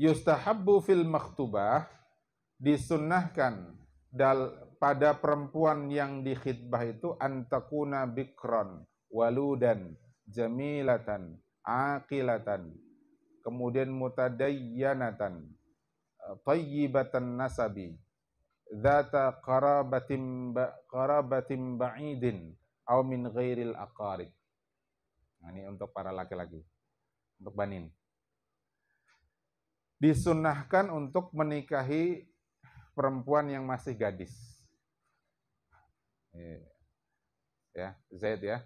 Yustahabbu fil makhtubah, disunnahkan pada perempuan yang dikhitbah itu antakuna bikron waludan jamilatan aqilatan, kemudian mutadayyanatan tayyibatan nasabi dzata qarabatin ba'idin aw min ghairil aqarib. Nah, ini untuk para laki-laki, untuk banin. Disunnahkan untuk menikahi perempuan yang masih gadis. Ya, Zaid ya.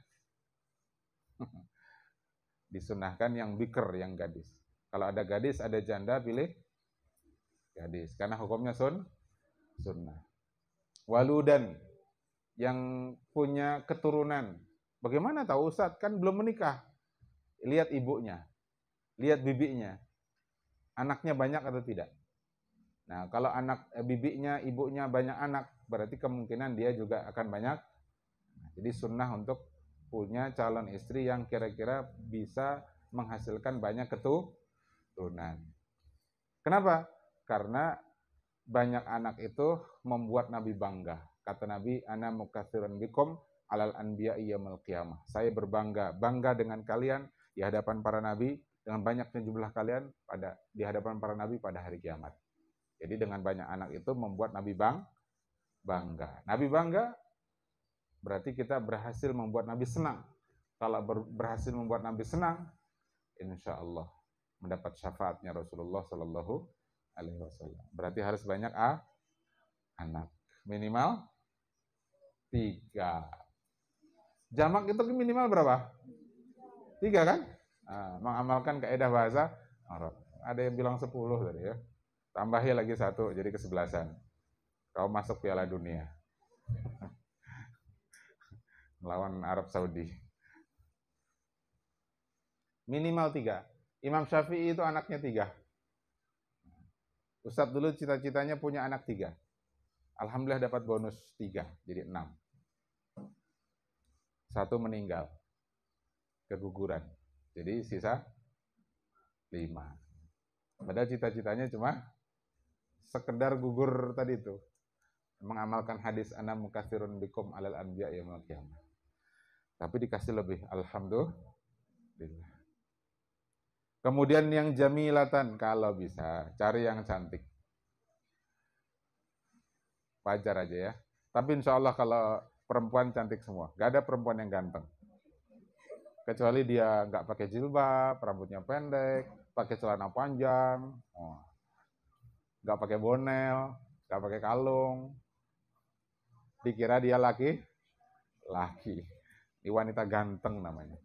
Disunnahkan yang bikr, yang gadis. Kalau ada gadis, ada janda, pilih gadis. Karena hukumnya sunnah. Waludan, yang punya keturunan. Bagaimana tahu Ustaz? Kan belum menikah. Lihat ibunya, lihat bibinya. Anaknya banyak atau tidak? Nah, kalau bibinya, ibunya banyak anak, berarti kemungkinan dia juga akan banyak. Nah, jadi sunnah untuk punya calon istri yang kira-kira bisa menghasilkan banyak keturunan. Kenapa? Karena banyak anak itu membuat Nabi bangga. Kata Nabi, ana mukatsirun bikum alal anbiya'i yaumil qiyamah. Saya bangga dengan kalian di hadapan para nabi, dengan banyaknya jumlah kalian di hadapan para nabi pada hari kiamat. Jadi dengan banyak anak itu membuat Nabi bangga. Nabi bangga berarti kita berhasil membuat Nabi senang. Kalau berhasil membuat Nabi senang, insya Allah mendapat syafaatnya Rasulullah Sallallahu Alaihi Wasallam. Berarti harus banyak anak, minimal 3. Jamak itu minimal berapa? 3 kan? Nah, mengamalkan kaidah bahasa Arab. Ada yang bilang 10 tadi ya. Tambahi lagi 1, jadi ke-11. Kau masuk Piala Dunia. Melawan Arab Saudi. Minimal 3. Imam Syafi'i itu anaknya 3. Ustadz dulu cita-citanya punya anak 3. Alhamdulillah dapat bonus 3, jadi 6. 1 meninggal. Keguguran. Jadi sisa 5. Padahal cita-citanya cuma sekedar gugur tadi itu. Mengamalkan hadis ana mukatsirun bikum alal anbiya yaumil qiyamah. Tapi dikasih lebih, alhamdulillah. Kemudian yang jamilatan, kalau bisa cari yang cantik. Wajar aja ya. Tapi insya Allah kalau perempuan cantik semua. Gak ada perempuan yang ganteng. Kecuali dia nggak pakai jilbab, rambutnya pendek, pakai celana panjang, nggak pakai bonel, nggak pakai kalung. Dikira dia laki. Ini wanita ganteng namanya.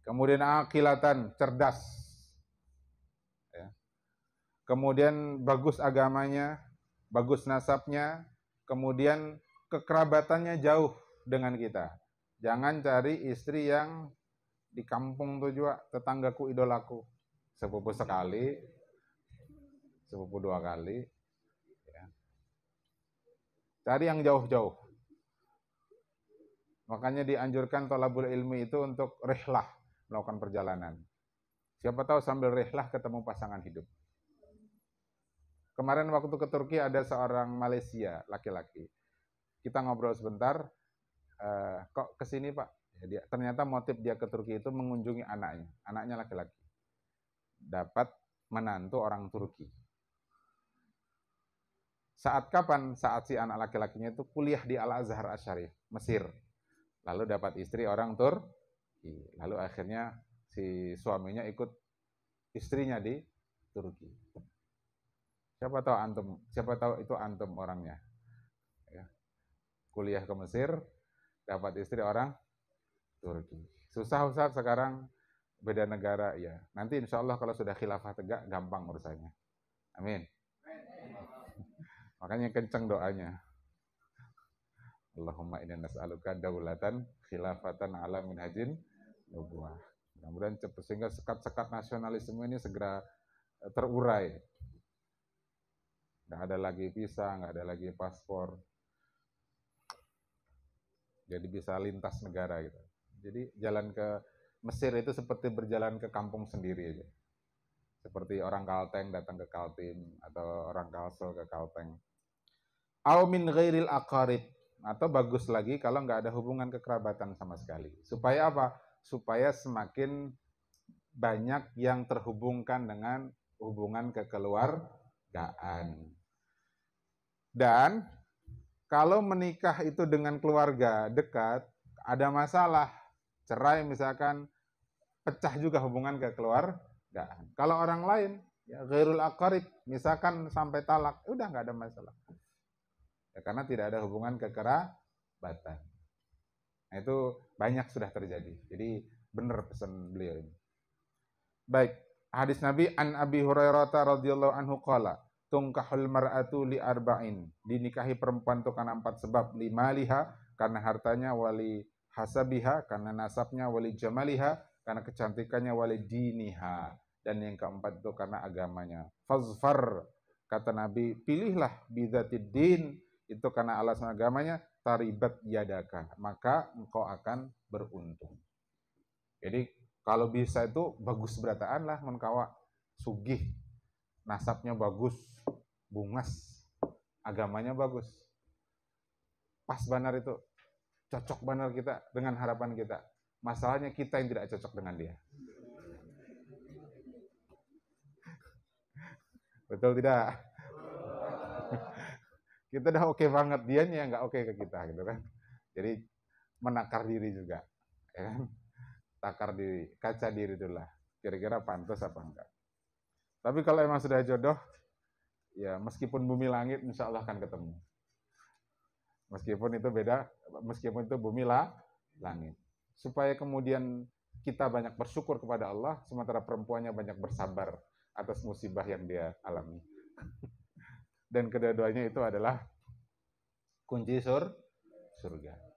Kemudian akilatan, cerdas. Ya. Kemudian bagus agamanya, bagus nasabnya, kemudian kekerabatannya jauh dengan kita. Jangan cari istri yang di kampung tuh juga, tetanggaku idolaku. Sepupu sekali, sepupu 2 kali. Ya. Cari yang jauh-jauh. Makanya dianjurkan thalabul ilmi itu untuk rihlah, melakukan perjalanan. Siapa tahu sambil rihlah ketemu pasangan hidup. Kemarin waktu ke Turki ada seorang Malaysia, laki-laki. Kita ngobrol sebentar, kok kesini Pak? Ya, ternyata motif dia ke Turki itu mengunjungi anaknya laki-laki. Dapat menantu orang Turki. Saat kapan? Saat si anak laki-lakinya itu kuliah di Al-Azhar Asy-Syarif, Mesir. Lalu dapat istri orang Turki. Lalu akhirnya si suaminya ikut istrinya di Turki. Siapa tahu itu antum orangnya. Ya. Kuliah ke Mesir, dapat istri orang Turki. Susah Ustaz sekarang, beda negara ya. Nanti insya Allah kalau sudah khilafah tegak, gampang urusannya. Amin. Makanya kenceng doanya. Allahumma inna nas'aluka daulatan khilafatan ala minhajin nubuwah. Mudah-mudahan cepat sehingga sekat-sekat nasionalisme ini segera terurai. Nggak ada lagi visa, nggak ada lagi paspor. Jadi bisa lintas negara gitu. Jadi jalan ke Mesir itu seperti berjalan ke kampung sendiri aja. Seperti orang Kalteng datang ke Kaltim atau orang Kalsel ke Kalteng. Au min ghairil aqarib, atau bagus lagi kalau nggak ada hubungan kekerabatan sama sekali. Supaya apa? Supaya semakin banyak yang terhubungkan dengan hubungan kekeluargaan. Dan kalau menikah itu dengan keluarga dekat, ada masalah, cerai misalkan, pecah juga hubungan kekeluargaan. Kalau orang lain, ya ghairul aqarib, misalkan sampai talak, udah nggak ada masalah. Ya, karena tidak ada hubungan kekerabatan. Nah, itu banyak sudah terjadi. Jadi benar pesan beliau ini. Baik, hadis Nabi an Abi Hurairah radhiyallahu anhu qala, tungkahul mar'atu li arba'in. Dinikahi perempuan itu karena 4 sebab. Limaliha, karena hartanya, wali hasabiha, karena nasabnya, wali jamaliha, karena kecantikannya, wali diniha. Dan yang keempat itu karena agamanya. Fazfar, kata Nabi, pilihlah bidzatid din, itu karena alasan agamanya, taribat yadaka, maka engkau akan beruntung. Jadi kalau bisa itu bagus berataan lah menkawa, sugih, nasabnya bagus, bungas, agamanya bagus, pas benar itu, cocok benar kita dengan harapan kita. Masalahnya kita yang tidak cocok dengan dia. Betul tidak? Kita udah oke banget, dianya yang nggak oke ke kita gitu kan. Jadi menakar diri juga, ya kan? Takar diri, kaca diri dulu lah. Kira-kira pantas apa enggak. Tapi kalau emang sudah jodoh, ya meskipun bumi langit, insya Allah akan ketemu. Meskipun itu beda, meskipun itu bumi langit. Supaya kemudian kita banyak bersyukur kepada Allah, sementara perempuannya banyak bersabar atas musibah yang dia alami. Dan kedua-duanya itu adalah kunci surga.